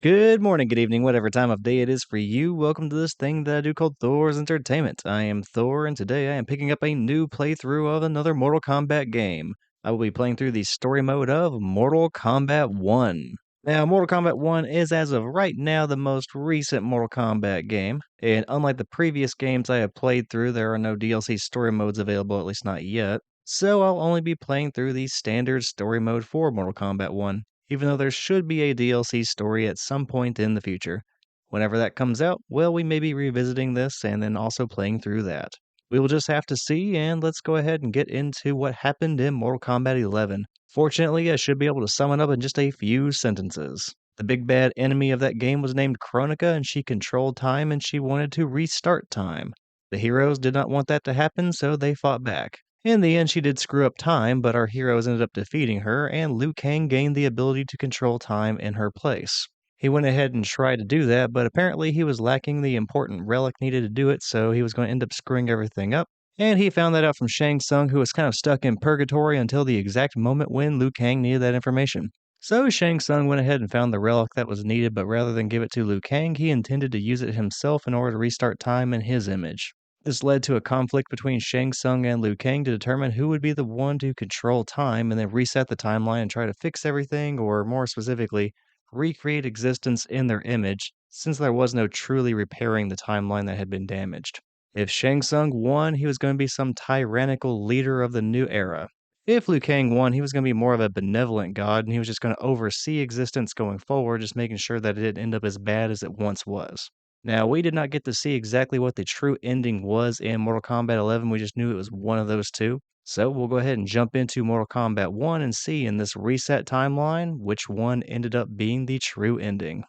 Good morning, good evening, whatever time of day it is for you. Welcome to this thing that I do called Thor's Entertainment. I am Thor, and today I am picking up a new playthrough of another Mortal Kombat game. I will be playing through the story mode of Mortal Kombat 1. Now, Mortal Kombat 1 is, as of right now, the most recent Mortal Kombat game, and unlike the previous games I have played through, there are no DLC story modes available, at least not yet. So I'll only be playing through the standard story mode for Mortal Kombat 1 even though there should be a DLC story at some point in the future. Whenever that comes out, well, we may be revisiting this and then also playing through that. We will just have to see, and let's go ahead and get into what happened in Mortal Kombat 11. Fortunately, I should be able to sum it up in just a few sentences. The big bad enemy of that game was named Kronika, and she controlled time and she wanted to restart time. The heroes did not want that to happen, so they fought back. In the end, she did screw up time, but our heroes ended up defeating her, and Liu Kang gained the ability to control time in her place. He went ahead and tried to do that, but apparently he was lacking the important relic needed to do it, so he was going to end up screwing everything up. And he found that out from Tsung, who was kind of stuck in purgatory until the exact moment when Liu Kang needed that information. So Tsung went ahead and found the relic that was needed, but rather than give it to Liu Kang, he intended to use it himself in order to restart time in his image. This led to a conflict between Shang Tsung and Liu Kang to determine who would be the one to control time and then reset the timeline and try to fix everything, or more specifically, recreate existence in their image, since there was no truly repairing the timeline that had been damaged. If Shang Tsung won, he was going to be some tyrannical leader of the new era. If Liu Kang won, he was going to be more of a benevolent god, and he was just going to oversee existence going forward, just making sure that it didn't end up as bad as it once was. Now, we did not get to see exactly what the true ending was in Mortal Kombat 11, we just knew it was one of those two. So we'll go ahead and jump into Mortal Kombat 1 and see in this reset timeline which one ended up being the true ending.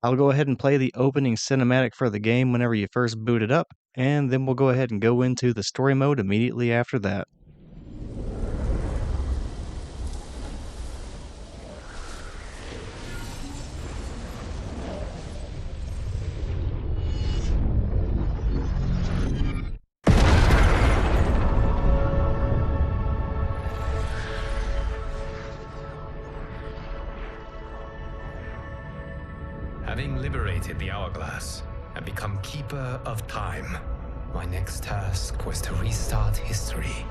I'll go ahead and play the opening cinematic for the game whenever you first boot it up, and then we'll go ahead and go into the story mode immediately after that. Having liberated the hourglass and become keeper of time, my next task was to restart history.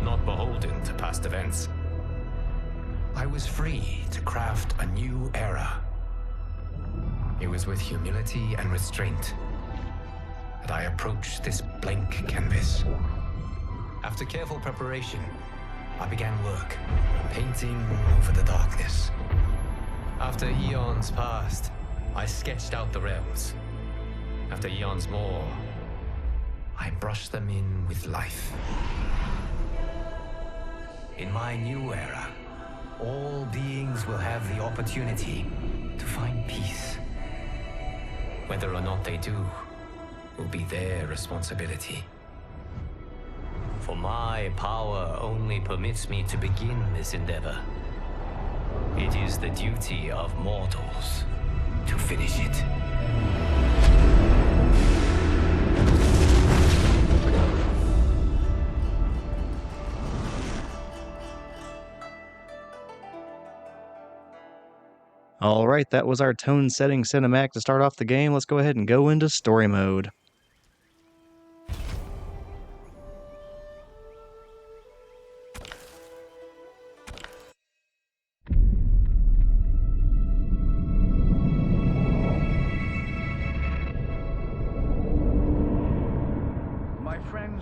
Not beholden to past events, I was free to craft a new era. It was with humility and restraint that I approached this blank canvas. After careful preparation, I began work, painting over the darkness. After eons passed, I sketched out the realms. After eons more, I brushed them in with life. In my new era, all beings will have the opportunity to find peace. Whether or not they do will be their responsibility. For my power only permits me to begin this endeavor. It is the duty of mortals to finish it. Alright, that was our tone setting cinematic to start off the game. Let's go ahead and go into story mode.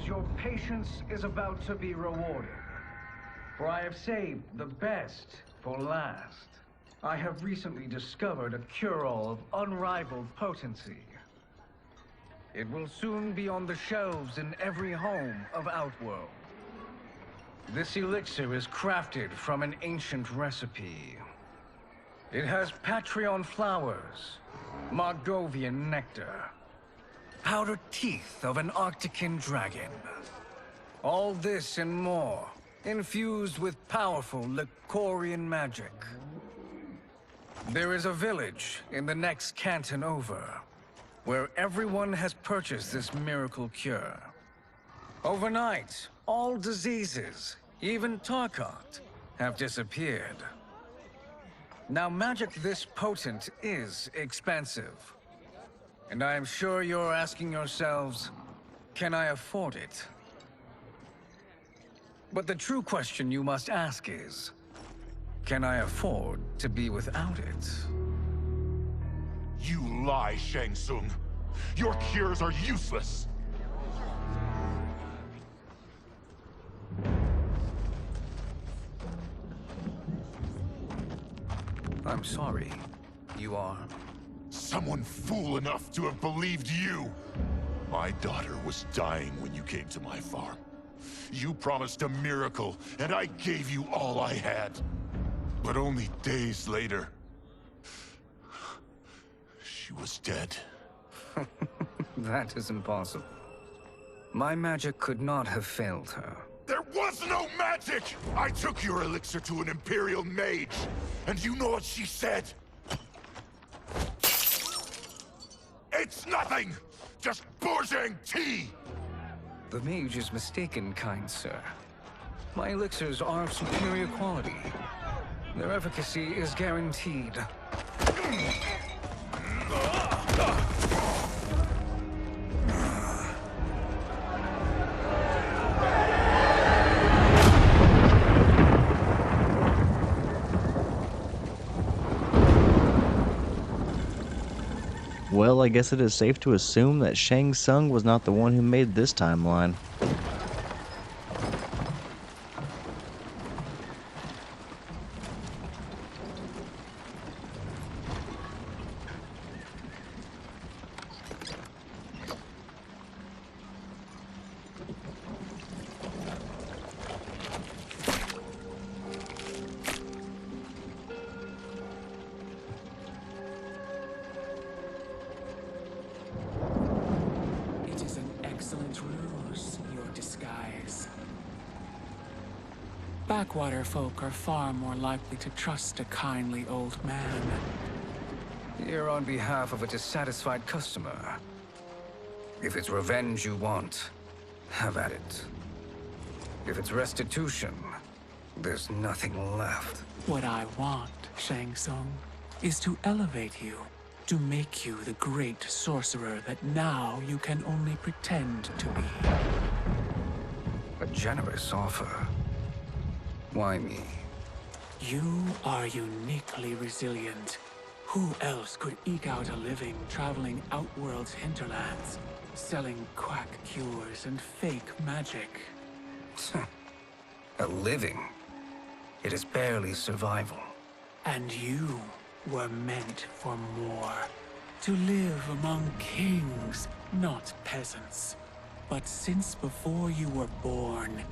Your patience is about to be rewarded, for I have saved the best for last. I have recently discovered a cure-all of unrivaled potency. It will soon be on the shelves in every home of Outworld. This elixir is crafted from an ancient recipe. It has Patreon flowers, Margovian nectar, powdered teeth of an Arctican dragon. All this and more, infused with powerful Lycorian magic. There is a village in the next canton over, where everyone has purchased this miracle cure. Overnight, all diseases, even Tarkot, have disappeared. Now, magic this potent is expensive. And I am sure you're asking yourselves, can I afford it? But the true question you must ask is, can I afford to be without it? You lie, Shang Tsung. Your cures are useless. I'm sorry. You are? Someone fool enough to have believed you. My daughter was dying when you came to my farm. You promised a miracle, and I gave you all I had. But only days later, she was dead. That is impossible. My magic could not have failed her. There was no magic! I took your elixir to an Imperial mage, and you know what she said? It's nothing! Just Bourgeois tea! The mage is mistaken, kind sir. My elixirs are of superior quality. Their efficacy is guaranteed. Well, I guess it is safe to assume that Shang Tsung was not the one who made this timeline. Backwater folk are far more likely to trust a kindly old man. Here on behalf of a dissatisfied customer. If it's revenge you want, have at it. If it's restitution, there's nothing left. What I want, Shang Tsung, is to elevate you, to make you the great sorcerer that now you can only pretend to be. A generous offer. Why me? You are uniquely resilient. Who else could eke out a living traveling Outworld's hinterlands, selling quack cures and fake magic? A living? It is barely survival. And you were meant for more. To live among kings, not peasants. But since before you were born,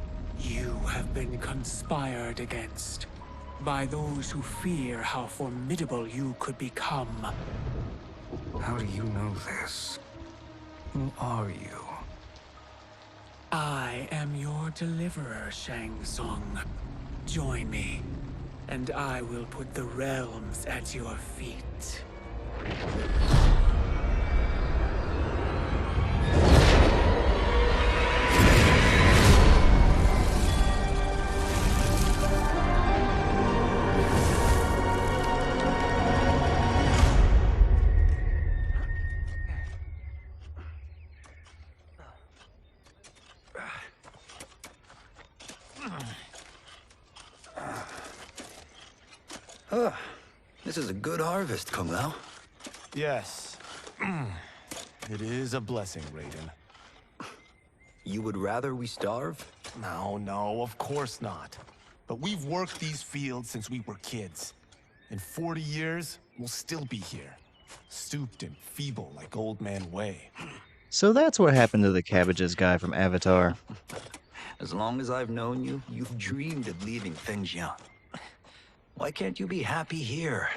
you have been conspired against by those who fear how formidable you could become. How do you know this? Who are you? I am your deliverer, Shang Tsung. Join me, and I will put the realms at your feet. This is a good harvest, kunglao. Yes. It is a blessing, Raiden. You would rather we starve? No, of course not. But we've worked these fields since we were kids. In 40 years, we'll still be here. Stooped and feeble like Old Man Wei. So that's what happened to the cabbages guy from Avatar. As long as I've known you, you've dreamed of leaving things young. Why can't you be happy here?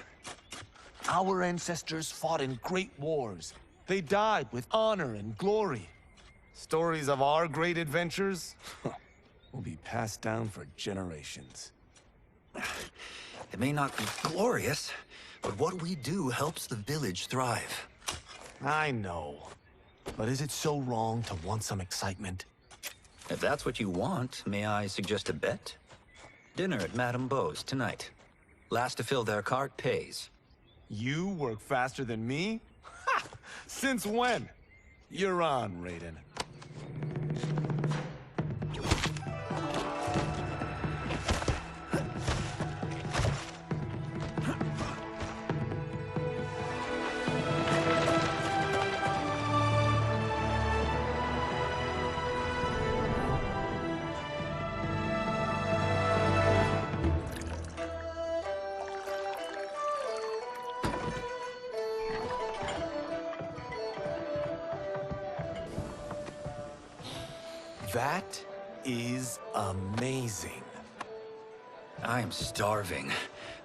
Our ancestors fought in great wars. They died with honor and glory. Stories of our great adventures will be passed down for generations. It may not be glorious, but what we do helps the village thrive. I know. But is it so wrong to want some excitement? If that's what you want, may I suggest a bet? Dinner at Madame Beau's tonight. Last to fill their cart pays. You work faster than me? Ha! Since when? You're on, Raiden. That is amazing. I am starving.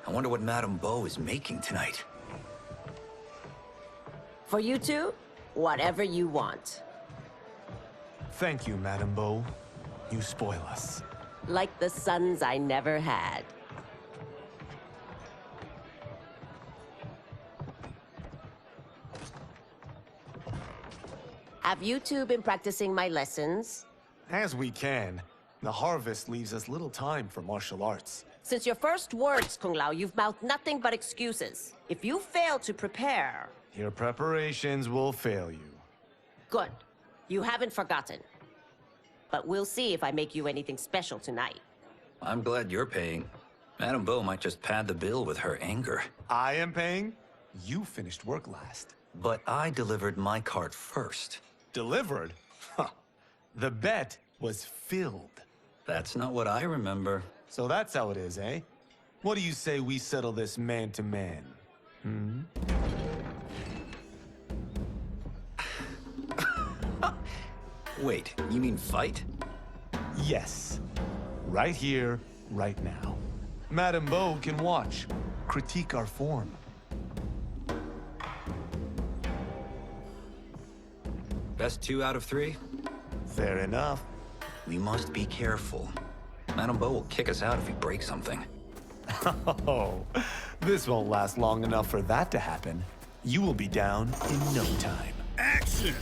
I wonder what Madame Bo is making tonight. For you two, whatever you want. Thank you, Madame Bo. You spoil us. Like the sons I never had. Have you two been practicing my lessons? As we can. The harvest leaves us little time for martial arts. Since your first words, kunglao, you've mouthed nothing but excuses. If you fail to prepare... Your preparations will fail you. Good. You haven't forgotten. But we'll see if I make you anything special tonight. I'm glad you're paying. Madame Bo might just pad the bill with her anger. I am paying? You finished work last. But I delivered my cart first. Delivered? Huh. The bet was filled. That's not what I remember. So that's how it is, eh? What do you say we settle this man to man? Hmm? Wait, you mean fight? Yes. Right here, right now. Madame Bo can watch, critique our form. Best 2 out of 3? Fair enough. We must be careful. Madame Bo will kick us out if we break something. Oh, this won't last long enough for that to happen. You will be down in no time. Action!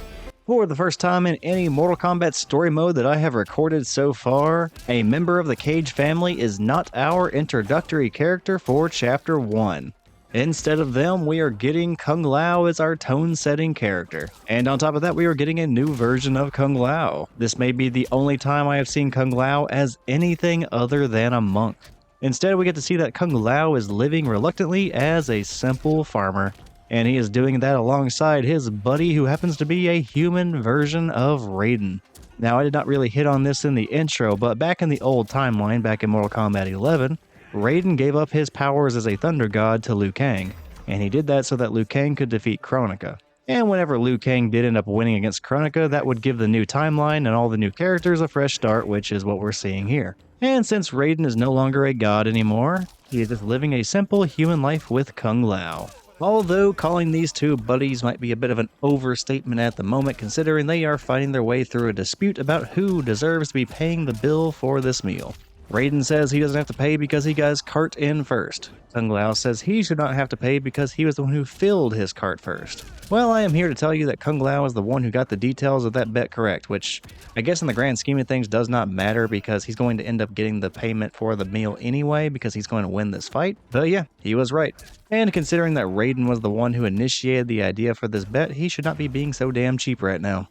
For the first time in any Mortal Kombat story mode that I have recorded so far, a member of the Cage family is not our introductory character for Chapter 1. Instead of them, we are getting Kung Lao as our tone-setting character. And on top of that, we are getting a new version of Kung Lao. This may be the only time I have seen Kung Lao as anything other than a monk. Instead, we get to see that Kung Lao is living reluctantly as a simple farmer. And he is doing that alongside his buddy who happens to be a human version of Raiden. Now, I did not really hit on this in the intro, but back in the old timeline, back in Mortal Kombat 11, Raiden gave up his powers as a thunder god to Liu Kang, and he did that so that Liu Kang could defeat Kronika. And whenever Liu Kang did end up winning against Kronika, that would give the new timeline and all the new characters a fresh start, which is what we're seeing here. And since Raiden is no longer a god anymore, he is just living a simple human life with Kung Lao. Although calling these two buddies might be a bit of an overstatement at the moment, considering they are fighting their way through a dispute about who deserves to be paying the bill for this meal. Raiden says he doesn't have to pay because he got his cart in first. Kung Lao says he should not have to pay because he was the one who filled his cart first. Well, I am here to tell you that Kung Lao is the one who got the details of that bet correct, which I guess in the grand scheme of things does not matter because he's going to end up getting the payment for the meal anyway because he's going to win this fight. But yeah, he was right. And considering that Raiden was the one who initiated the idea for this bet, he should not be being so damn cheap right now.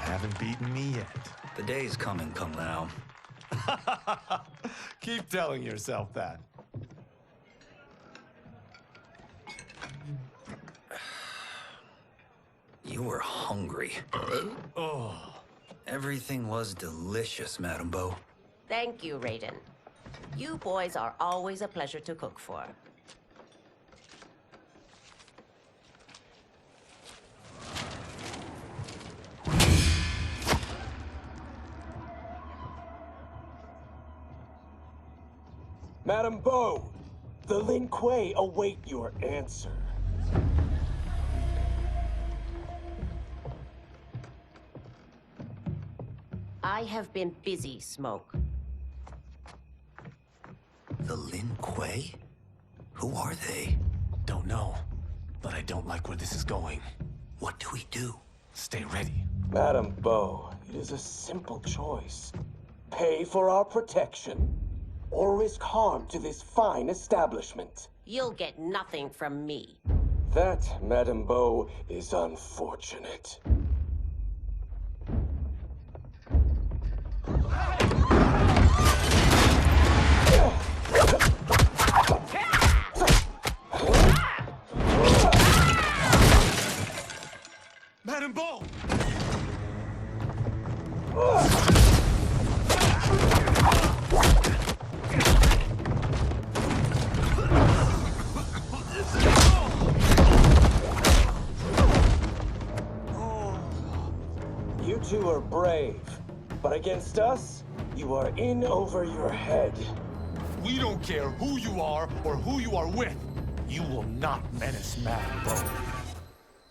Haven't beaten me yet. The day's coming, Kung Lao. Keep telling yourself that. You were hungry. Oh. Everything was delicious, Madame Bo. Thank you, Raiden. You boys are always a pleasure to cook for. Madame Bo, the Lin Kuei await your answer. I have been busy, Smoke. The Lin Kuei? Who are they? Don't know, but I don't like where this is going. What do we do? Stay ready. Madam Bo, it is a simple choice. Pay for our protection, or risk harm to this fine establishment. You'll get nothing from me. That, Madam Bo, is unfortunate. Madam Bo! You two are brave, but against us, you are in over your head. We don't care who you are or who you are with. You will not menace Madam Bo.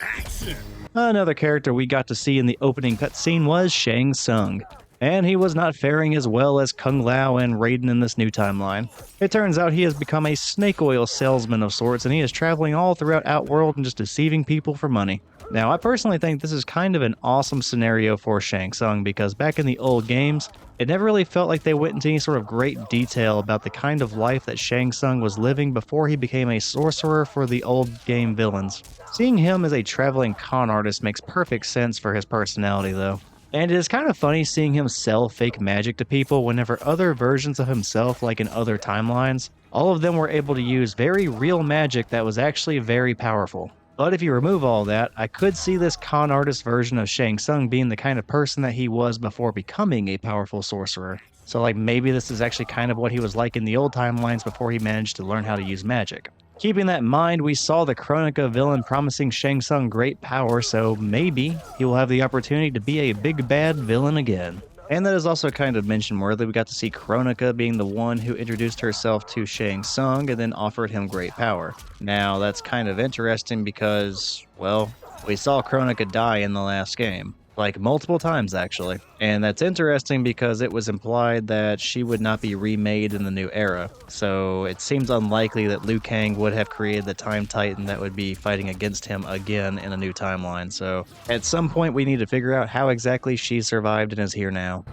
Action! Another character we got to see in the opening cutscene was Tsung, and he was not faring as well as Kunglao and Raiden in this new timeline. It turns out he has become a snake oil salesman of sorts, and he is traveling all throughout Outworld and just deceiving people for money. Now, I personally think this is kind of an awesome scenario for Tsung because back in the old games, it never really felt like they went into any sort of great detail about the kind of life that Tsung was living before he became a sorcerer for the old game villains. Seeing him as a traveling con artist makes perfect sense for his personality though. And it is kind of funny seeing him sell fake magic to people whenever other versions of himself, like in other timelines, all of them were able to use very real magic that was actually very powerful. But if you remove all that, I could see this con artist version of Tsung being the kind of person that he was before becoming a powerful sorcerer. So like maybe this is actually kind of what he was like in the old timelines before he managed to learn how to use magic. Keeping that in mind, we saw the Kronika villain promising Tsung great power, so maybe he will have the opportunity to be a big bad villain again. And that is also kind of mention-worthy. We got to see Kronika being the one who introduced herself to Tsung and then offered him great power. Now, that's kind of interesting because, well, we saw Kronika die in the last game. Like, multiple times, actually. And that's interesting because it was implied that she would not be remade in the new era. So it seems unlikely that Kang would have created the Time Titan that would be fighting against him again in a new timeline. So at some point we need to figure out how exactly she survived and is here now.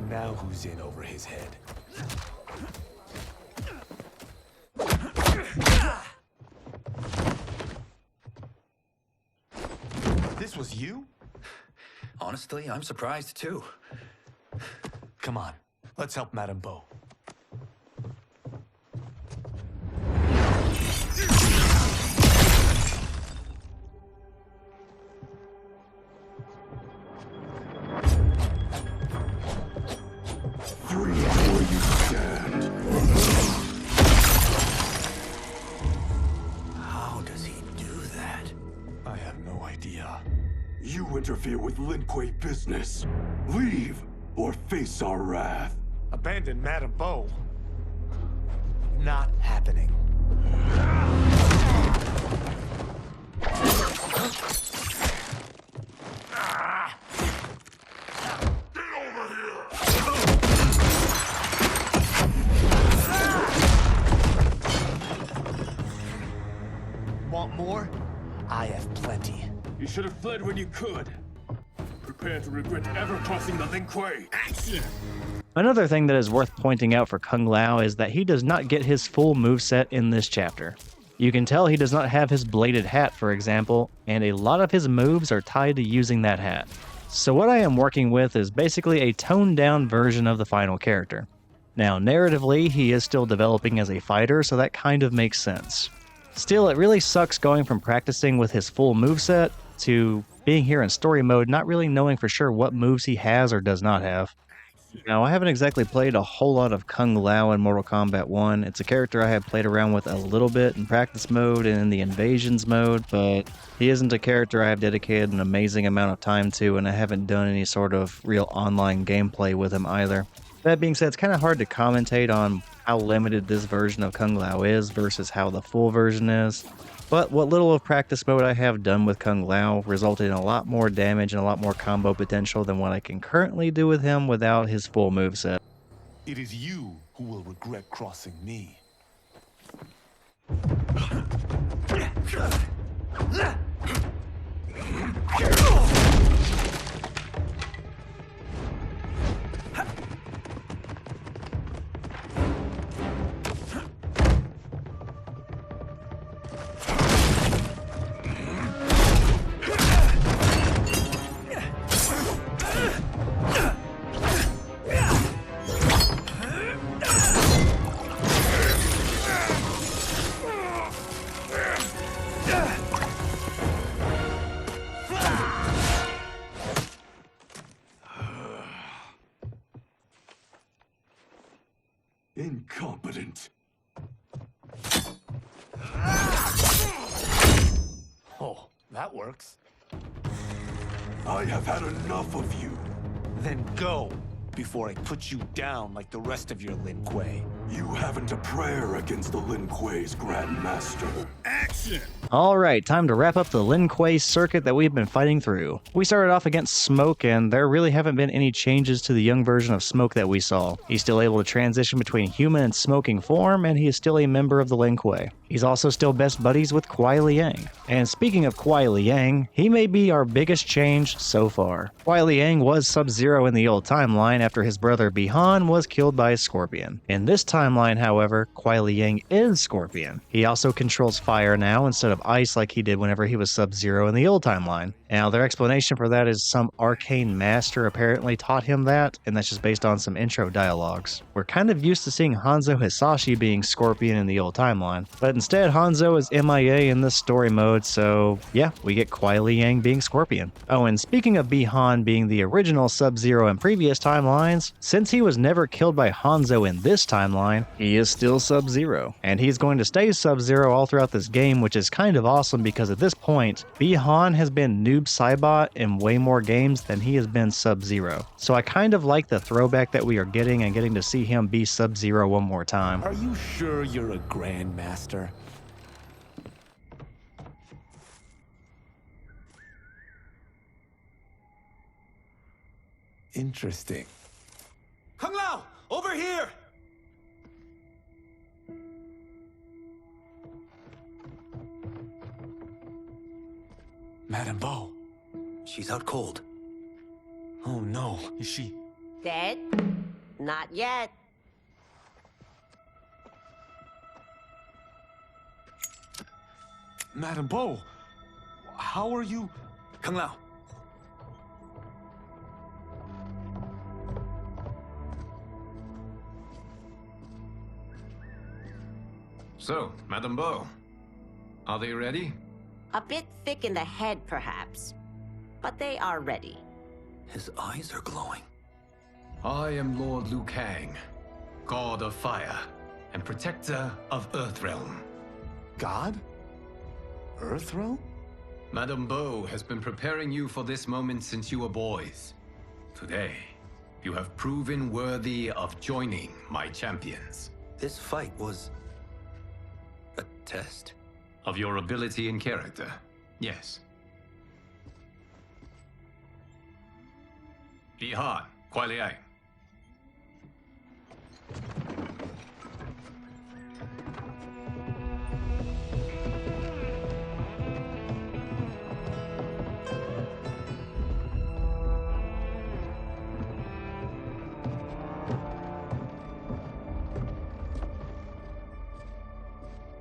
Now who's in over his head? This was you? Honestly, I'm surprised too. Come on, let's help Madam Bo. Free where you stand. How does he do that? I have no idea. You interfere with Lin Kuei business. Leave or face our wrath. Abandon Madam Bo? Not happening. Want more? I have plenty. You should have fled when you could. Prepare to regret ever crossing the Lin Kuei. Action! Another thing that is worth pointing out for Kunglao is that he does not get his full moveset in this chapter. You can tell he does not have his bladed hat, for example, and a lot of his moves are tied to using that hat. So what I am working with is basically a toned-down version of the final character. Now, narratively, he is still developing as a fighter, so that kind of makes sense. Still, it really sucks going from practicing with his full moveset to being here in story mode, not really knowing for sure what moves he has or does not have. Now, I haven't exactly played a whole lot of Kunglao in Mortal Kombat 1. It's a character I have played around with a little bit in practice mode and in the invasions mode, but he isn't a character I have dedicated an amazing amount of time to, and I haven't done any sort of real online gameplay with him either. That being said, it's kind of hard to commentate on how limited this version of Kunglao is versus how the full version is. But what little of practice mode I have done with Kunglao resulted in a lot more damage and a lot more combo potential than what I can currently do with him without his full moveset. It is you who will regret crossing me. Incompetent. Oh, that works. I have had enough of you. Then go, before I put you down like the rest of your Lin Kuei. You haven't a prayer against the Lin Kuei's Grand Master. Action! Alright, time to wrap up the Lin Kuei circuit that we've been fighting through. We started off against Smoke, and there really haven't been any changes to the young version of Smoke that we saw. He's still able to transition between human and smoking form, and he is still a member of the Lin Kuei. He's also still best buddies with Kuai Liang. And speaking of Kuai Liang, he may be our biggest change so far. Kuai Liang was Sub-Zero in the old timeline after his brother Bi-Han was killed by a scorpion. In this timeline, however, Kuai Liang is Scorpion. He also controls fire now instead of ice like he did whenever he was Sub-Zero in the old timeline. Now, their explanation for that is some arcane master apparently taught him that, and that's just based on some intro dialogues. We're kind of used to seeing Hanzo Hisashi being Scorpion in the old timeline, but instead Hanzo is MIA in this story mode, so yeah, we get Kuai Liang being Scorpion. Oh, and speaking of Bi-Han being the original Sub-Zero in previous timelines, since he was never killed by Hanzo in this timeline, he is still Sub-Zero. And he's going to stay Sub-Zero all throughout this game, which is kind of awesome because at this point, Bi-Han has been Noob Saibot in way more games than he has been Sub-Zero. So I kind of like the throwback that we are getting and getting to see him be Sub-Zero one more time. Are you sure you're a Grandmaster? Interesting. Kunglao, over here! Madame Bo. She's out cold. Oh no, is she? Dead? Not yet. Madame Bo, how are you? Kunglao. So, Madame Bo, are they ready? A bit thick in the head, perhaps. But they are ready. His eyes are glowing. I am Lord Liu Kang, God of Fire and Protector of Earthrealm. God? Earthrealm? Madame Bo has been preparing you for this moment since you were boys. Today, you have proven worthy of joining my champions. This fight was a test. Of your ability and character, yes. Bi-Han, Kuai Liang.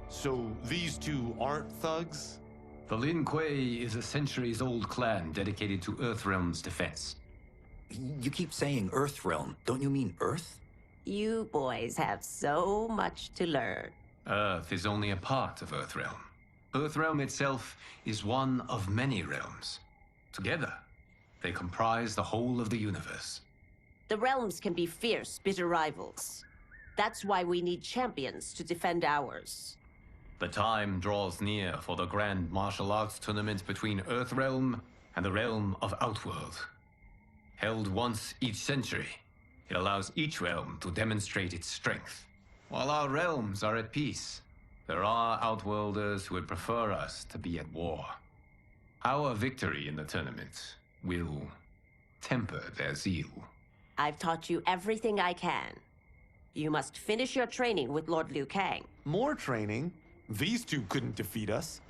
So these two aren't thugs? The Lin Kuei is a centuries-old clan dedicated to Earthrealm's defense. You keep saying Earthrealm. Don't you mean Earth? You boys have so much to learn. Earth is only a part of Earthrealm. Earthrealm itself is one of many realms. Together, they comprise the whole of the universe. The realms can be fierce, bitter rivals. That's why we need champions to defend ours. The time draws near for the grand martial arts tournament between Earthrealm and the realm of Outworld. Held once each century, it allows each realm to demonstrate its strength. While our realms are at peace, there are Outworlders who would prefer us to be at war. Our victory in the tournament will temper their zeal. I've taught you everything I can. You must finish your training with Lord Liu Kang. More training? These two couldn't defeat us.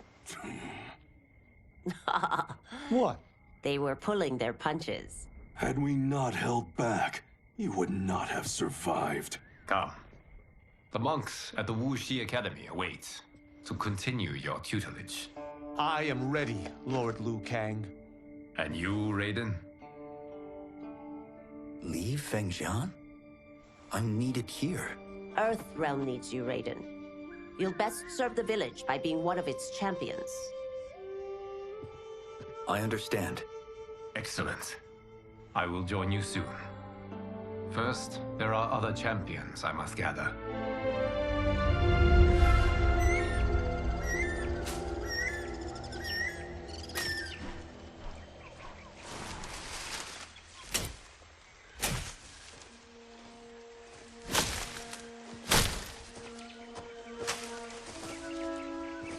What? They were pulling their punches. Had we not held back, you would not have survived. Come. The monks at the Wuxi Academy await to continue your tutelage. I am ready, Lord Liu Kang. And you, Raiden? Leave Fengjian? I'm needed here. Earthrealm needs you, Raiden. You'll best serve the village by being one of its champions. I understand. Excellent. I will join you soon. First, there are other champions I must gather.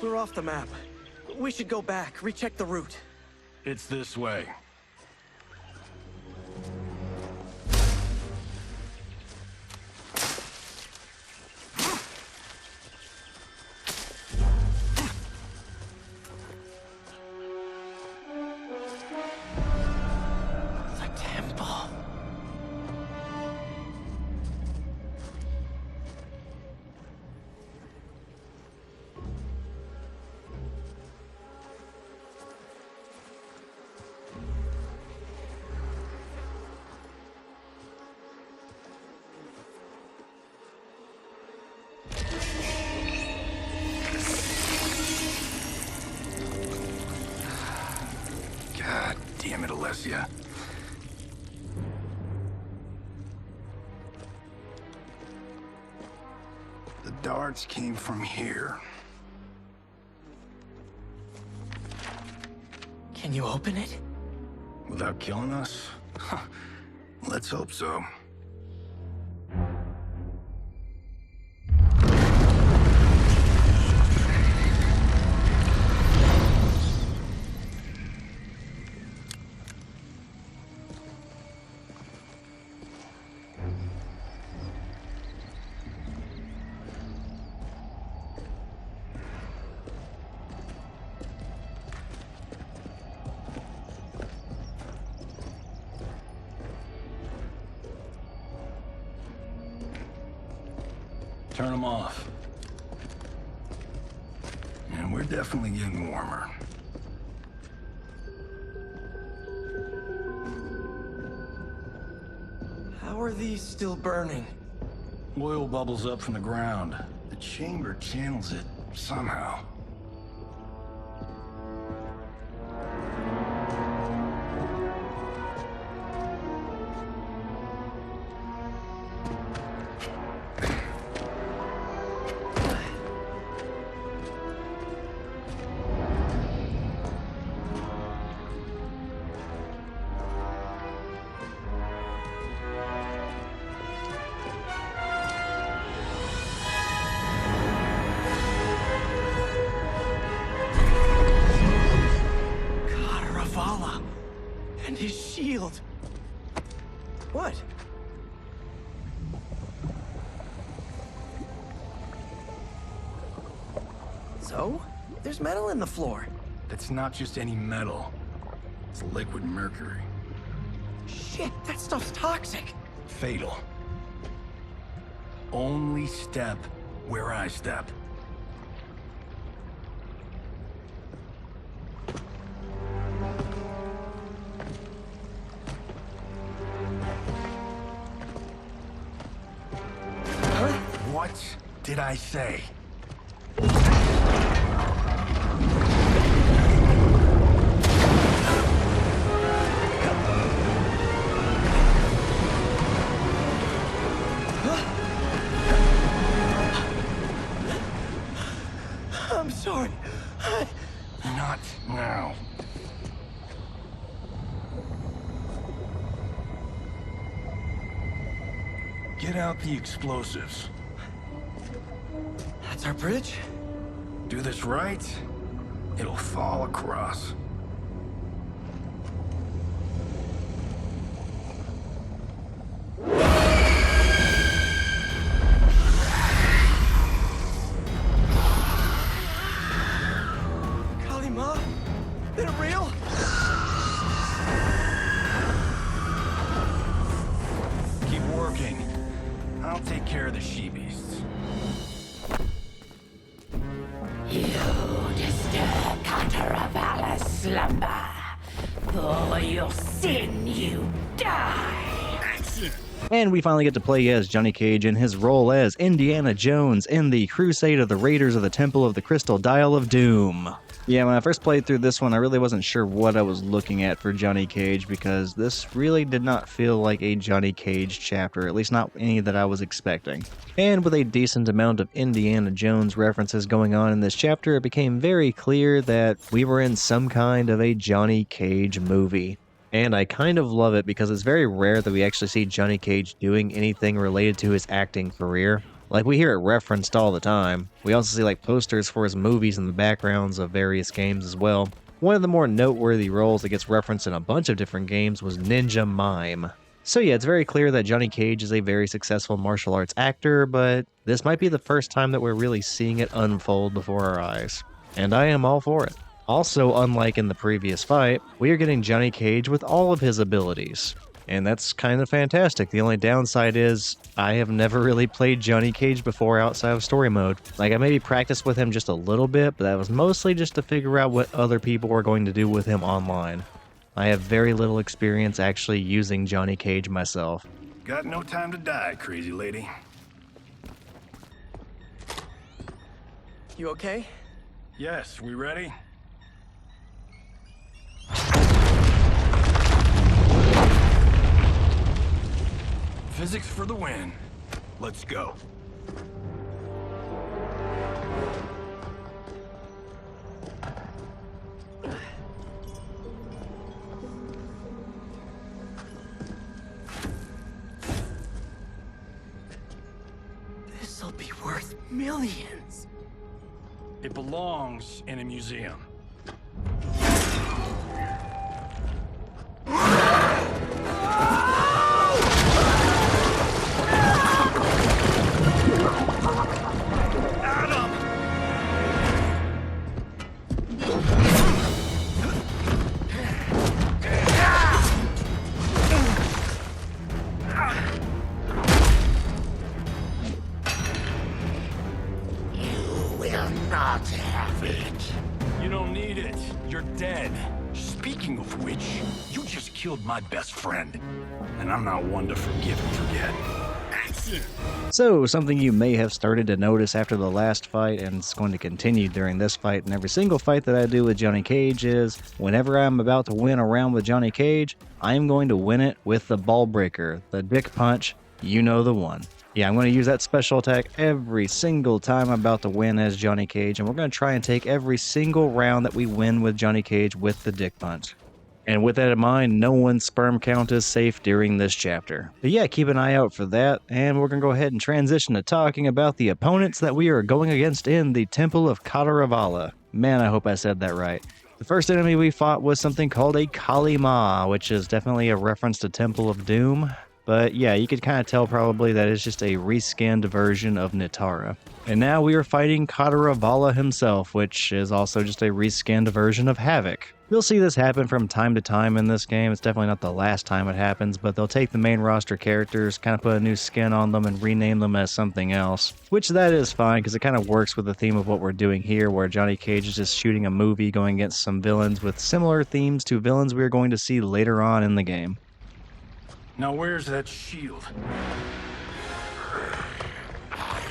We're off the map. We should go back, recheck the route. It's this way. The temple. God damn it, Alessia. The darts came from here. Can you open it? Without killing us? Let's hope so. Turn them off. And we're definitely getting warmer. How are these still burning? Oil bubbles up from the ground. The chamber channels it somehow. And his shield. What? So? There's metal in the floor. That's not just any metal. It's liquid mercury. Shit, that stuff's toxic. Fatal. Only step where I step. What did I say? I'm sorry. Not now. Get out the explosives. That's our bridge? Do this right, it'll fall across. Kalima? Is it real? Keep working. I'll take care of the she-beasts. You disturb Counter-Valor's slumber. For your sin, you die. And we finally get to play as Johnny Cage in his role as Indiana Jones in the Crusade of the Raiders of the Temple of the Crystal Dial of Doom. Yeah, when I first played through this one, I really wasn't sure what I was looking at for Johnny Cage because this really did not feel like a Johnny Cage chapter, at least not any that I was expecting. And with a decent amount of Indiana Jones references going on in this chapter, it became very clear that we were in some kind of a Johnny Cage movie. And I kind of love it because it's very rare that we actually see Johnny Cage doing anything related to his acting career. Like, we hear it referenced all the time. We also see, like, posters for his movies in the backgrounds of various games as well. One of the more noteworthy roles that gets referenced in a bunch of different games was Ninja Mime. So yeah, it's very clear that Johnny Cage is a very successful martial arts actor, but this might be the first time that we're really seeing it unfold before our eyes. And I am all for it. Also, unlike in the previous fight, we are getting Johnny Cage with all of his abilities. And that's kind of fantastic. The only downside is I have never really played Johnny Cage before outside of story mode. Like, I maybe practiced with him just a little bit, but that was mostly just to figure out what other people were going to do with him online. I have very little experience actually using Johnny Cage myself. Got no time to die, crazy lady. You okay? Yes, we ready? Physics for the win. Let's go. This'll be worth millions. It belongs in a museum. Not have it. You don't need it. You're dead. Speaking of which, you just killed my best friend. And I'm not one to forgive and forget. Action! So, something you may have started to notice after the last fight, and it's going to continue during this fight and every single fight that I do with Johnny Cage, is whenever I'm about to win a round with Johnny Cage, I'm going to win it with the ball breaker, the dick punch, you know the one. Yeah, I'm going to use that special attack every single time I'm about to win as Johnny Cage, and we're going to try and take every single round that we win with Johnny Cage with the dick punch. And with that in mind, no one's sperm count is safe during this chapter. But yeah, keep an eye out for that, and we're going to go ahead and transition to talking about the opponents that we are going against in the Temple of Kataravala. Man, I hope I said that right. The first enemy we fought was something called a Kali Ma, which is definitely a reference to Temple of Doom. But yeah, you could kind of tell probably that it's just a reskinned version of Nitara. And now we are fighting Kataravala himself, which is also just a reskinned version of Havik. You'll see this happen from time to time in this game. It's definitely not the last time it happens, but they'll take the main roster characters, kind of put a new skin on them, and rename them as something else. Which that is fine, because it kind of works with the theme of what we're doing here, where Johnny Cage is just shooting a movie going against some villains with similar themes to villains we're going to see later on in the game. Now where's that shield? I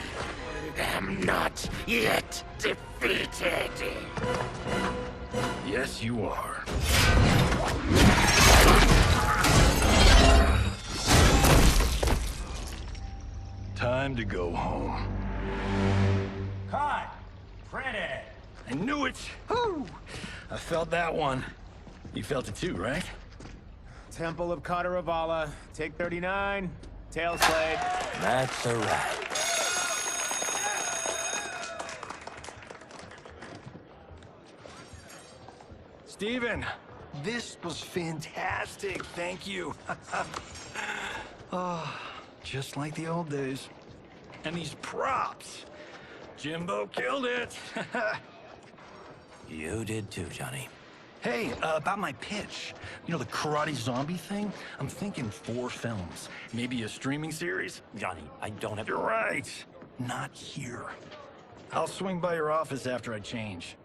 am not yet defeated. Yes, you are. Time to go home. Cut! Credit! I knew it! Woo! I felt that one. You felt it too, right? Temple of Kataravala, take 39, tail slate. That's a wrap. Steven, this was fantastic. Thank you. Oh, just like the old days. And these props. Jimbo killed it. You did too, Johnny. Hey, about my pitch. You know, the karate zombie thing? I'm thinking 4 films. Maybe a streaming series? Johnny, I don't have... You're right. Not here. I'll swing by your office after I change.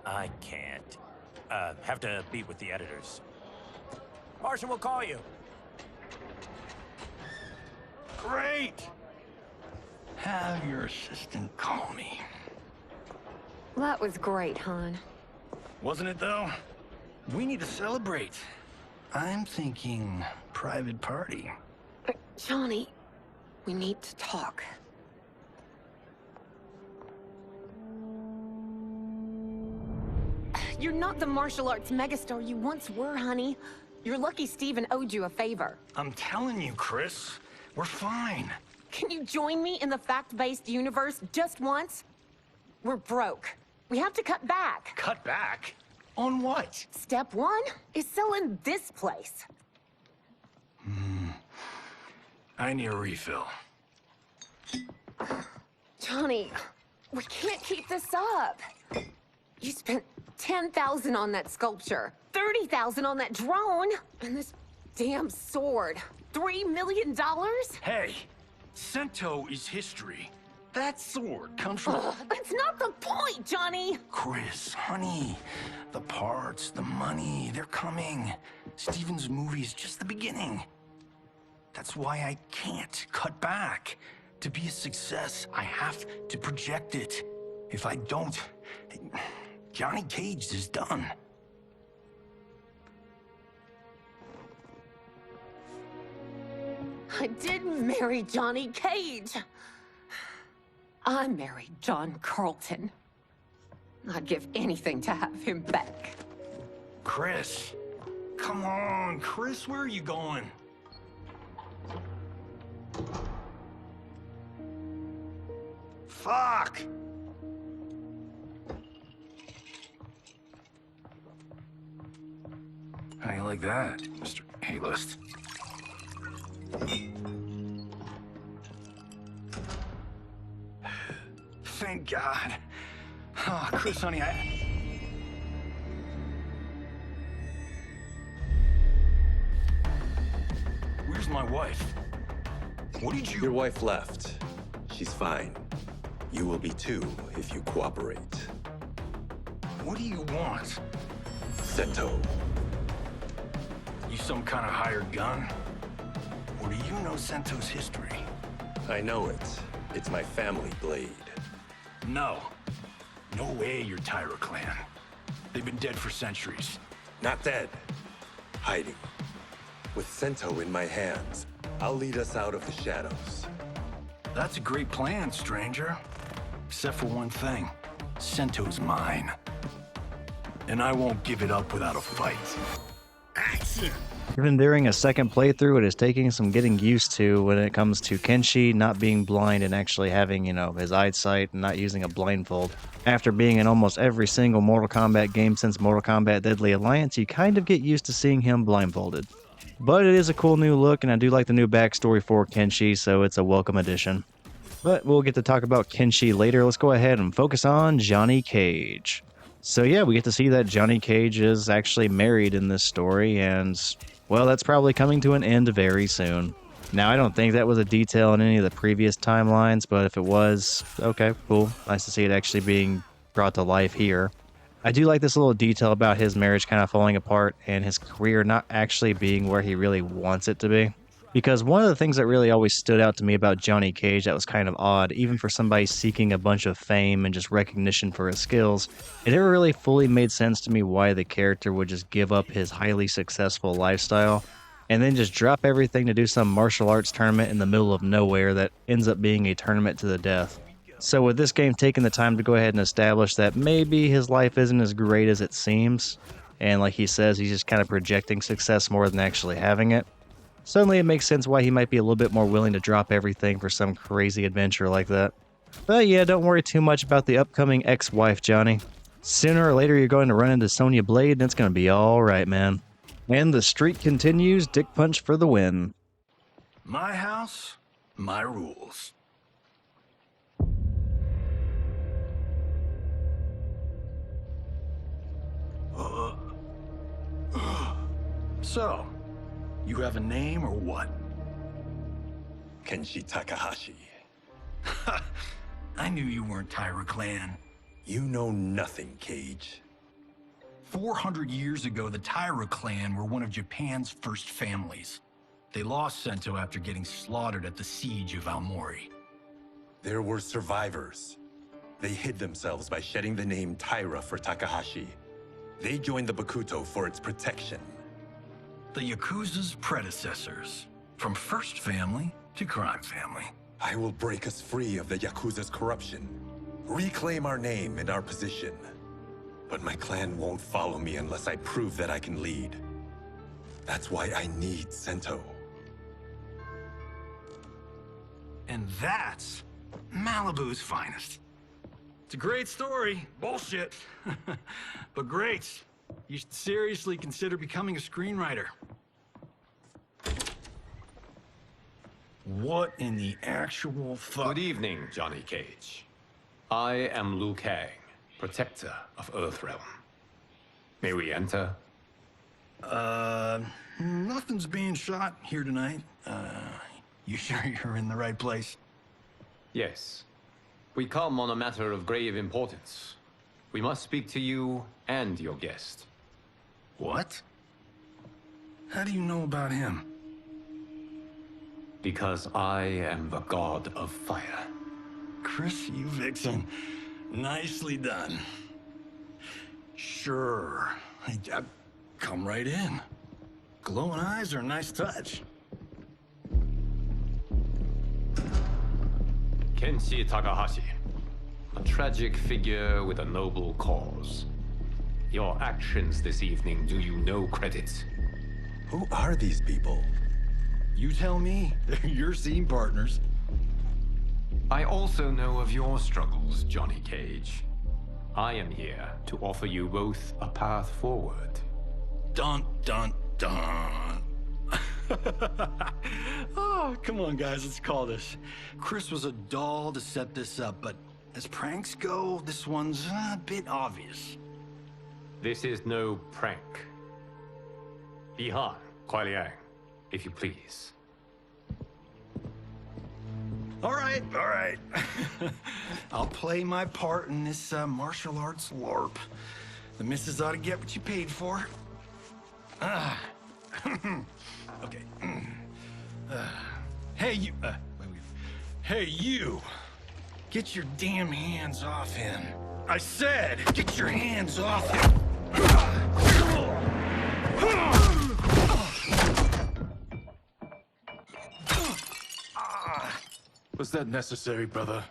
I can't. Have to meet with the editors. Marshall will call you. Great! Have your assistant call me. That was great, hon. Wasn't it, though? We need to celebrate. I'm thinking private party. Johnny, we need to talk. You're not the martial arts megastar you once were, honey. You're lucky Steven owed you a favor. I'm telling you, Chris, we're fine. Can you join me in the fact-based universe just once? We're broke. We have to cut back. Cut back? On what? Step one is selling this place. I need a refill. Johnny, we can't keep this up. You spent $10,000 on that sculpture, $30,000 on that drone, and this damn sword. $3 million? Hey, Sento is history. That sword comes from... That's not the point, Johnny! Chris, honey, the parts, the money, they're coming. Steven's movie is just the beginning. That's why I can't cut back. To be a success, I have to project it. If I don't, Johnny Cage is done. I didn't marry Johnny Cage. I married John Carlton. I'd give anything to have him back. Chris, come on, Chris, where are you going? Fuck! How you like that, Mr. A-list? Thank God. Oh, Chris, honey, Where's my wife? What did you... Your wife left. She's fine. You will be too if you cooperate. What do you want? Sento. You some kind of hired gun? Or do you know Sento's history? I know it. It's my family blade. No. No way you're Tyra clan. They've been dead for centuries. Not dead. Hiding. With Sento in my hands, I'll lead us out of the shadows. That's a great plan, stranger. Except for one thing. Sento's mine. And I won't give it up without a fight. Action! Even during a second playthrough, it is taking some getting used to when it comes to Kenshi not being blind and actually having, his eyesight and not using a blindfold. After being in almost every single Mortal Kombat game since Mortal Kombat Deadly Alliance, you kind of get used to seeing him blindfolded. But it is a cool new look, and I do like the new backstory for Kenshi, so it's a welcome addition. But we'll get to talk about Kenshi later. Let's go ahead and focus on Johnny Cage. So yeah, we get to see that Johnny Cage is actually married in this story, and, well, that's probably coming to an end very soon. Now, I don't think that was a detail in any of the previous timelines, but if it was, okay, cool. Nice to see it actually being brought to life here. I do like this little detail about his marriage kind of falling apart and his career not actually being where he really wants it to be. Because one of the things that really always stood out to me about Johnny Cage that was kind of odd, even for somebody seeking a bunch of fame and just recognition for his skills, it never really fully made sense to me why the character would just give up his highly successful lifestyle and then just drop everything to do some martial arts tournament in the middle of nowhere that ends up being a tournament to the death. So with this game taking the time to go ahead and establish that maybe his life isn't as great as it seems, and like he says, he's just kind of projecting success more than actually having it, suddenly it makes sense why he might be a little bit more willing to drop everything for some crazy adventure like that. But yeah, don't worry too much about the upcoming ex-wife, Johnny. Sooner or later you're going to run into Sonya Blade and it's going to be alright, man. And the streak continues, dick punch for the win. My house, my rules. So, you have a name or what? Kenshi Takahashi. I knew you weren't Tyra clan. You know nothing, Cage. 400 years ago, the Tyra clan were one of Japan's first families. They lost Sento after getting slaughtered at the siege of Aomori. There were survivors. They hid themselves by shedding the name Taira for Takahashi. They joined the Bakuto for its protection. The Yakuza's predecessors. From First Family to Crime Family. I will break us free of the Yakuza's corruption. Reclaim our name and our position. But my clan won't follow me unless I prove that I can lead. That's why I need Sento. And that's Malibu's finest. It's a great story. Bullshit. But great. You should seriously consider becoming a screenwriter. What in the actual fuck? Good evening, Johnny Cage. I am Liu Kang, protector of Earthrealm. May we enter? Nothing's being shot here tonight. You sure you're in the right place? Yes. We come on a matter of grave importance. We must speak to you and your guest. What? How do you know about him? Because I am the god of fire. Chris, you vixen. Nicely done. Sure. I come right in. Glowing eyes are a nice touch. Kenshi Takahashi. A tragic figure with a noble cause. Your actions this evening do you no credit. Who are these people? You tell me. They're your scene partners. I also know of your struggles, Johnny Cage. I am here to offer you both a path forward. Dun, dun, dun. Oh, come on, guys, let's call this. Chris was a doll to set this up, but as pranks go, this one's a bit obvious. This is no prank. Bihan, Kuai Liang, if you please. All right. I'll play my part in this martial arts LARP. The missus ought to get what you paid for. Okay. Hey, you. Hey, you. Get your damn hands off him. I said, get your hands off him. Was that necessary, brother?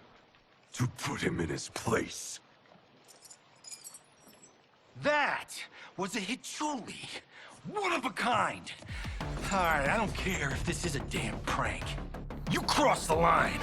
To put him in his place. That was a Hichuli. One of a kind. All right, I don't care if this is a damn prank. You crossed the line.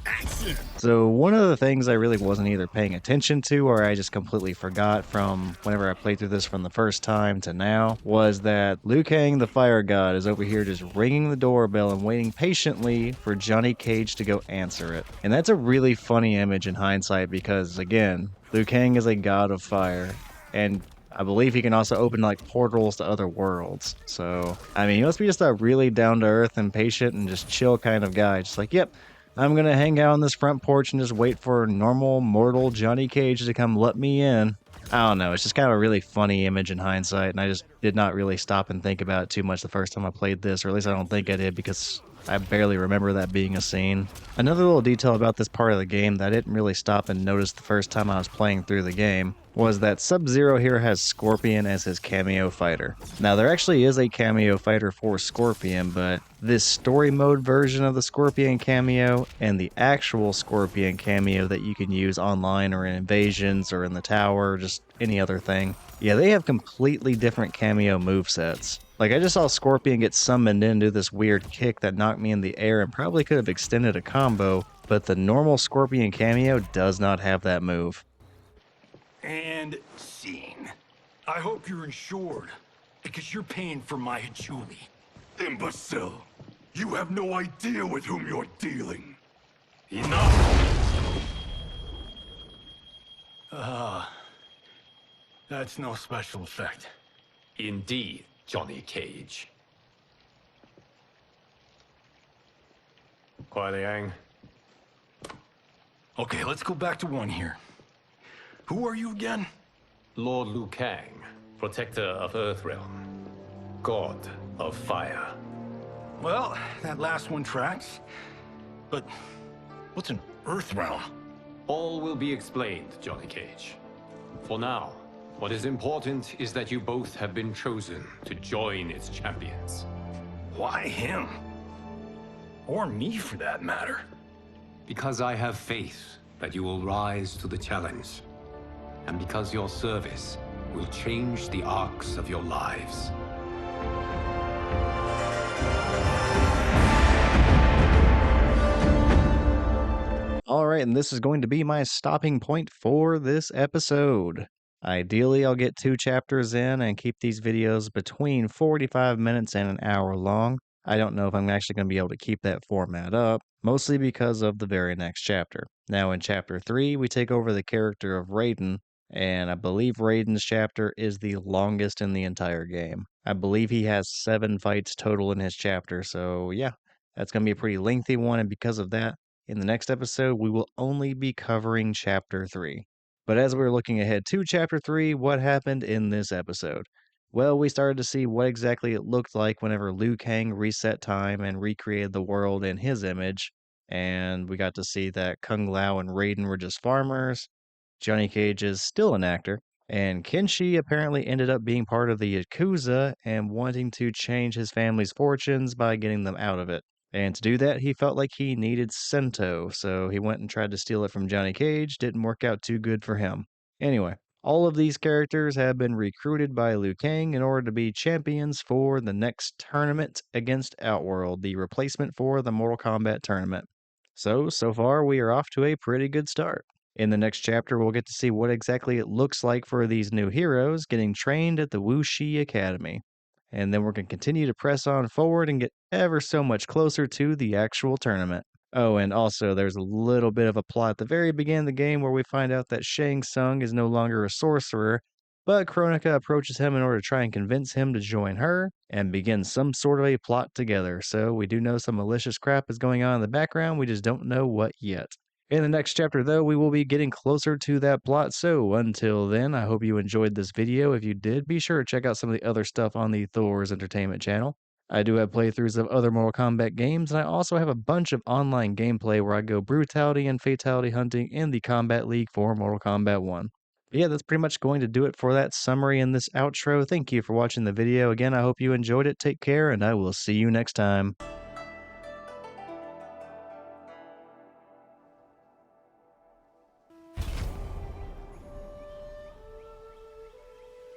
Action! So one of the things I really wasn't either paying attention to or I just completely forgot from whenever I played through this from the first time to now was that Liu Kang the Fire God is over here just ringing the doorbell and waiting patiently for Johnny Cage to go answer it. And that's a really funny image in hindsight because, again, Liu Kang is a god of fire and I believe he can also open like portals to other worlds. So, I mean, he must be just a really down-to-earth and patient and just chill kind of guy. Just like, yep, I'm gonna hang out on this front porch and just wait for normal mortal Johnny Cage to come let me in. I don't know, it's just kind of a really funny image in hindsight, and I just did not really stop and think about it too much the first time I played this, or at least I don't think I did because I barely remember that being a scene. Another little detail about this part of the game that I didn't really stop and notice the first time I was playing through the game was that Sub-Zero here has Scorpion as his cameo fighter. Now there actually is a cameo fighter for Scorpion, but this story mode version of the Scorpion cameo and the actual Scorpion cameo that you can use online or in Invasions or in the tower or just any other thing, yeah, they have completely different cameo movesets. Like, I just saw Scorpion get summoned in, do this weird kick that knocked me in the air and probably could have extended a combo, but the normal Scorpion cameo does not have that move. And scene. I hope you're insured, because you're paying for my Hichuli. Imbecile! You have no idea with whom you're dealing. Enough! That's no special effect. Indeed, Johnny Cage. Kuai Liang. Okay, let's go back to one here. Who are you again? Lord Liu Kang, protector of Earthrealm, god of fire. Well, that last one tracks. But what's an Earthrealm? All will be explained, Johnny Cage. For now, what is important is that you both have been chosen to join its champions. Why him? Or me, for that matter. Because I have faith that you will rise to the challenge. And because your service will change the arcs of your lives. All right, and this is going to be my stopping point for this episode. Ideally, I'll get 2 chapters in and keep these videos between 45 minutes and an hour long. I don't know if I'm actually going to be able to keep that format up, mostly because of the very next chapter. Now, in chapter 3, we take over the character of Raiden, and I believe Raiden's chapter is the longest in the entire game. I believe he has 7 fights total in his chapter, so yeah, that's going to be a pretty lengthy one, and because of that, in the next episode, we will only be covering Chapter 3. But as we're looking ahead to Chapter 3, what happened in this episode? Well, we started to see what exactly it looked like whenever Kang reset time and recreated the world in his image. And we got to see that kunglao and Raiden were just farmers. Johnny Cage is still an actor. And Kenshi apparently ended up being part of the Yakuza and wanting to change his family's fortunes by getting them out of it. And to do that, he felt like he needed Sento, so he went and tried to steal it from Johnny Cage. Didn't work out too good for him. Anyway, all of these characters have been recruited by Liu Kang in order to be champions for the next tournament against Outworld, the replacement for the Mortal Kombat tournament. So far, we are off to a pretty good start. In the next chapter, we'll get to see what exactly it looks like for these new heroes getting trained at the Wuxi Academy. And then we're going to continue to press on forward and get ever so much closer to the actual tournament. Oh, and also there's a little bit of a plot at the very beginning of the game where we find out that Tsung is no longer a sorcerer, but Kronika approaches him in order to try and convince him to join her and begin some sort of a plot together. So we do know some malicious crap is going on in the background, we just don't know what yet. In the next chapter, though, we will be getting closer to that plot, so until then, I hope you enjoyed this video. If you did, be sure to check out some of the other stuff on the Thor's Entertainment channel. I do have playthroughs of other Mortal Kombat games, and I also have a bunch of online gameplay where I go brutality and fatality hunting in the Combat League for Mortal Kombat 1. But yeah, that's pretty much going to do it for that summary and this outro. Thank you for watching the video. Again, I hope you enjoyed it. Take care, and I will see you next time.